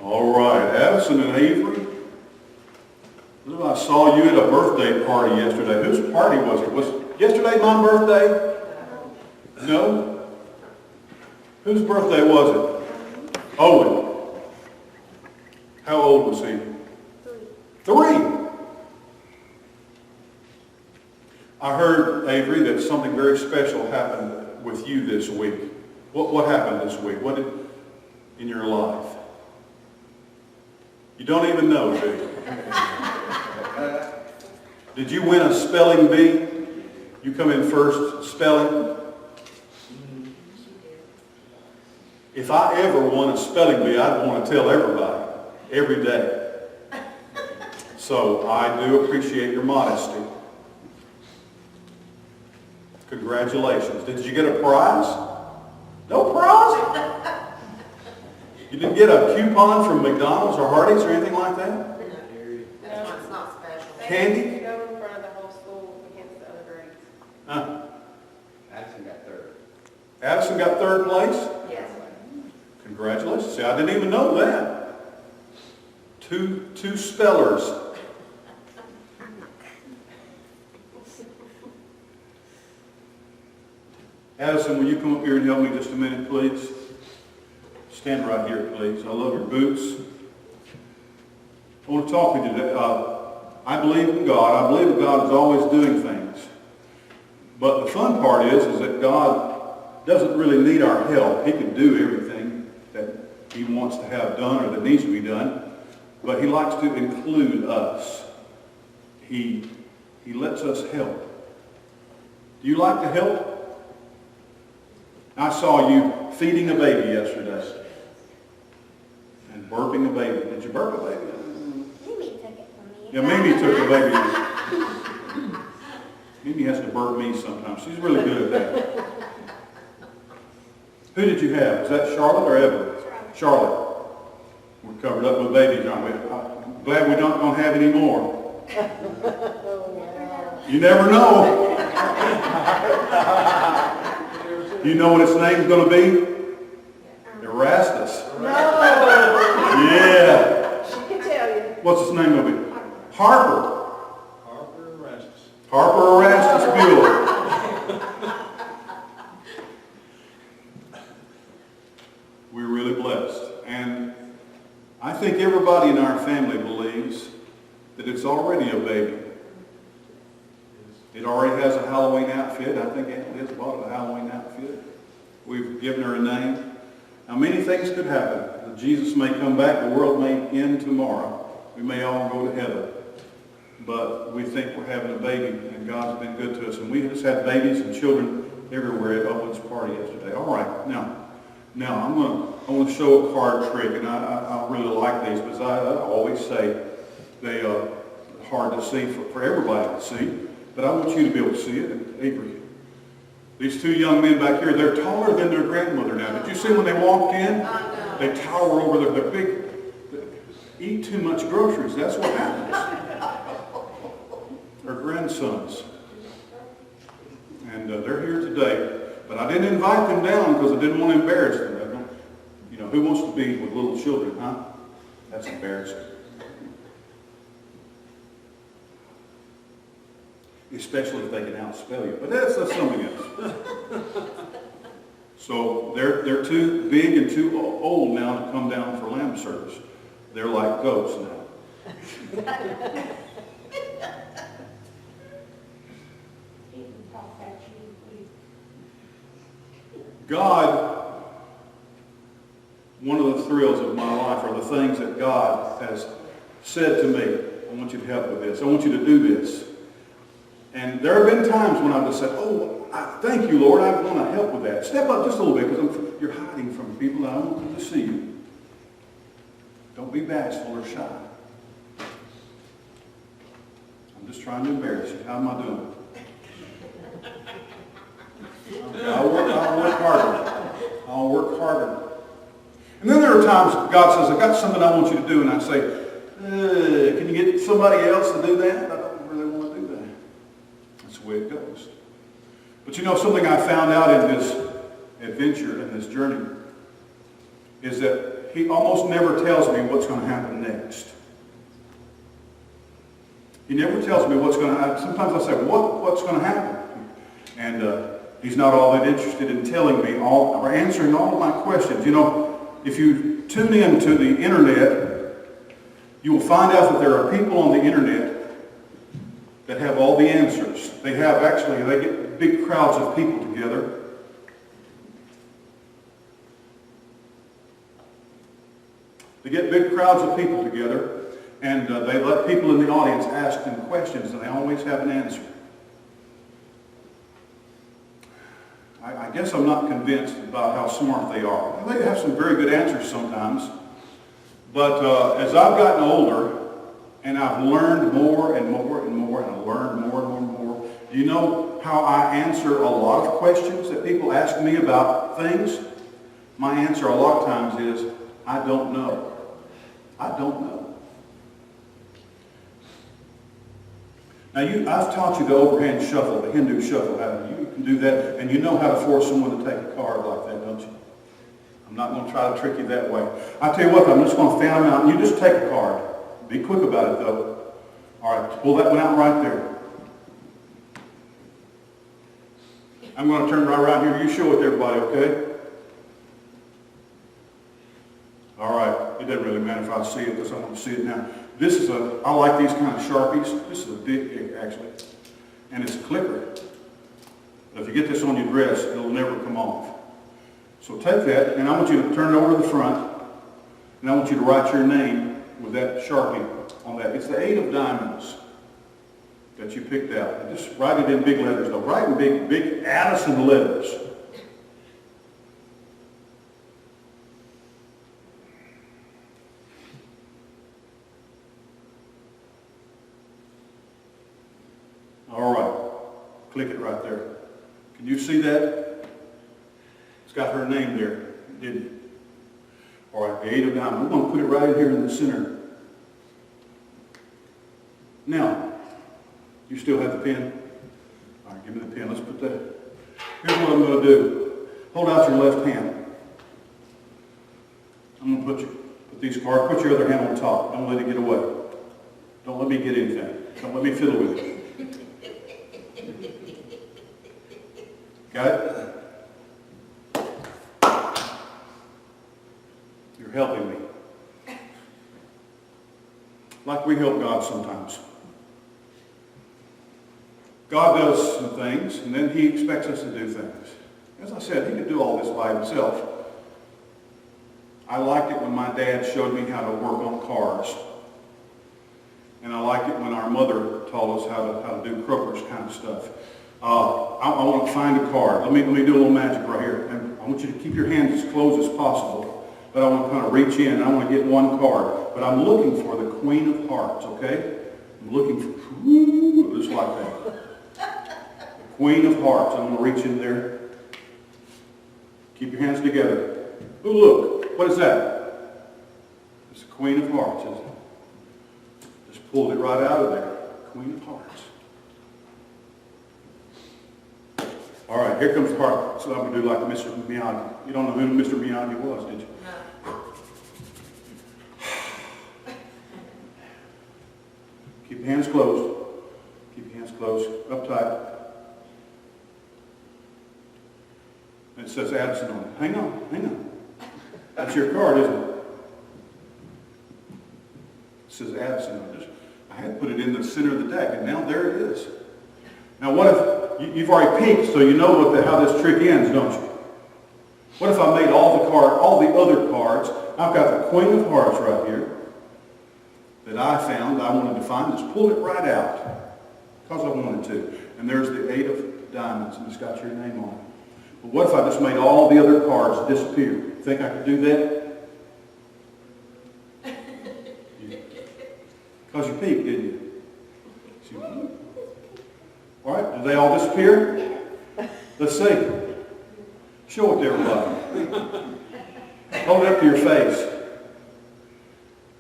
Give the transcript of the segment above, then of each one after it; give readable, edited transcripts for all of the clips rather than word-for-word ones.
All right, Addison and Avery. I saw you at a birthday party yesterday. Whose party was it? Was yesterday my birthday? No? Whose birthday was it? Owen. How old was he? 3. I heard, Avery, that something very special happened with you this week. What happened this week? What did in your life? You don't even know, do you? Did you win a spelling bee? You come in first spelling? If I ever won a spelling bee, I'd want to tell everybody, every day. So I do appreciate your modesty. Congratulations. Did you get a prize? No prize? You didn't get a coupon from McDonald's or Hardee's or anything like that? No, it's not special. Candy? You go in front of the whole school against the other grades. Huh? Addison got 3rd. Addison got 3rd place? Yes. Congratulations. See, I didn't even know that. Two spellers. Addison, will you come up here and help me just a minute, please? Stand right here, please. I love your boots. I want to talk with you today. I believe in God. I believe that God is always doing things. But the fun part is that God doesn't really need our help. He can do everything that He wants to have done or that needs to be done. But He likes to include us. He lets us help. Do you like to help? I saw you feeding a baby yesterday. And burping a baby. Did you burp a baby? Mimi took it from me. Yeah, Mimi took the baby. Mimi has to burp me sometimes. She's really good at that. Who did you have? Was that Charlotte or Evan? Charlotte. We're covered up with babies, aren't we? I'm glad we're not going to have any more. You never know. You know what its name's going to be? Erastus. No. Yeah. She can tell you. What's his name going to be? Harper. Harper Erastus. Harper Erastus Bueller. We're really blessed. And I think everybody in our family believes that it's already a baby. It already has a Halloween outfit. I think Aunt Liz bought a Halloween outfit. We've given her a name. Now, many things could happen. Jesus may come back. The world may end tomorrow. We may all go to heaven. But we think we're having a baby, and God's been good to us. And we just had babies and children everywhere at Owen's party yesterday. All right, now I want to show a card trick, and I really like these because I always say they are hard to see for everybody to see. But I want you to be able to see it. And Avery, these 2 young men back here, they're taller than their grandmother now. Did you see when they walked in? They tower over there. They're big. They eat too much groceries. That's what happens. They're grandsons. And they're here today. But I didn't invite them down because I didn't want to embarrass them. You know, who wants to be with little children, huh? That's embarrassing. Especially if they can outspell you. But that's something else. So they're too big and too old now to come down for lamb service. They're like goats now. God, one of the thrills of my life are the things that God has said to me. I want you to help with this. I want you to do this. And there have been times when I've just said, oh, thank you, Lord, I want to help with that. Step up just a little bit because you're hiding from people that I don't want them to see you. Don't be bashful or shy. I'm just trying to embarrass you. How am I doing? I'll work harder. I'll work harder. And then there are times God says, I've got something I want you to do, and I say, can you get somebody else to do that? I don't really want to do that. That's the way it goes. But you know, something I found out in this adventure, in this journey, is that he almost never tells me what's going to happen next. He never tells me what's going to happen. Sometimes I say, what's going to happen? And he's not all that interested in telling me all, or answering all of my questions. You know, if you tune in to the internet, you will find out that there are people on the internet that have all the answers. They get big crowds of people together. They get big crowds of people together, and they let people in the audience ask them questions, and they always have an answer. I guess I'm not convinced about how smart they are. They have some very good answers sometimes, but as I've gotten older, and I've learned more and more and more, and I've learned more and more and more, do you know how I answer a lot of questions that people ask me about things? My answer a lot of times is, I don't know. I don't know. Now, I've taught you the overhand shuffle, the Hindu shuffle, haven't you? You can do that, and you know how to force someone to take a card like that, don't you? I'm not going to try to trick you that way. I tell you what, I'm just going to fan them out, and you just take a card. Be quick about it, though. All right, pull that one out right there. I'm going to turn right around here. You show it to everybody, okay? All right. It doesn't really matter if I see it because I want to see it now. I like these kind of Sharpies. This is a big, actually. And it's a clipper. If you get this on your dress, it'll never come off. So take that, and I want you to turn it over to the front, and I want you to write your name with that Sharpie on that. It's the 8 of diamonds that you picked out. And just write it in big letters, though. Write in big Addison letters. All right. Click it right there. Can you see that? It's got her name there, didn't it? All right, the 8 of diamonds. I'm going to put it right in here in the center. Now, you still have the pen? All right, give me the pen. Let's put that. Here's what I'm going to do. Hold out your left hand. I'm going to put these cards. Put your other hand on top. Don't let it get away. Don't let me get anything. Don't let me fiddle with it. Got it? You're helping me. Like we help God sometimes. God does some things, and then He expects us to do things. As I said, He could do all this by Himself. I liked it when my dad showed me how to work on cars. And I liked it when our mother taught us how to do Kroger's kind of stuff. I want to find a card. Let me do a little magic right here. And I want you to keep your hands as closed as possible. But I want to kind of reach in. I want to get one card. But I'm looking for the Queen of Hearts, okay? I'm looking for, just like that. The Queen of Hearts. I'm going to reach in there. Keep your hands together. Oh, look. What is that? It's the Queen of Hearts, isn't it? Just pulled it right out of there. Queen of Hearts. All right, here comes the part. So I'm going to do like Mr. Miyagi. You don't know who Mr. Miyagi was, did you? No. Keep your hands closed. Keep your hands closed. Up tight. And it says Addison on it. Hang on, hang on. That's your card, isn't it? It says Addison on it. I had to put it in the center of the deck, and now there it is. Now what if, you've already peeked, so you know how this trick ends, don't you? What if I made all the other cards, I've got the Queen of Hearts right here, that I found, I wanted to find, just pulled it right out, because I wanted to. And there's the 8 of diamonds, and it's got your name on it. But what if I just made all the other cards disappear? Think I could do that? Because you peeked, didn't you? All right, did they all disappear? Let's see. Show it to everybody. Hold it up to your face.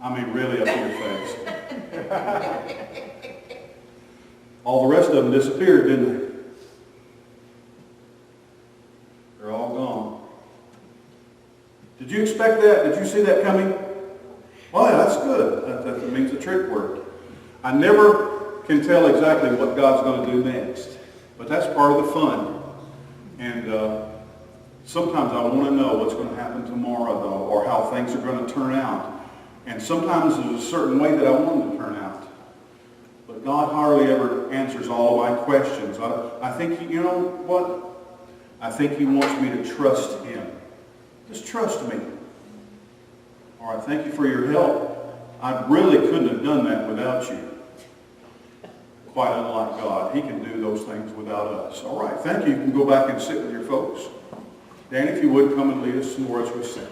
I mean, really up to your face. All the rest of them disappeared, didn't they? They're all gone. Did you expect expect that? Did you see that coming? Well, yeah, that's good. That means the trick worked. I never can tell exactly what God's going to do next, but that's part of the fun. And sometimes I want to know what's going to happen tomorrow, though, or how things are going to turn out. And sometimes there's a certain way that I want them to turn out. But God hardly ever answers all of my questions. I think, you know what? I think He wants me to trust Him. Just trust me. All right, thank you for your help. I really couldn't have done that without you. Quite unlike God. He can do those things without us. All right, thank you. You can go back and sit with your folks. Dan, if you would, come and lead us some more as we sing.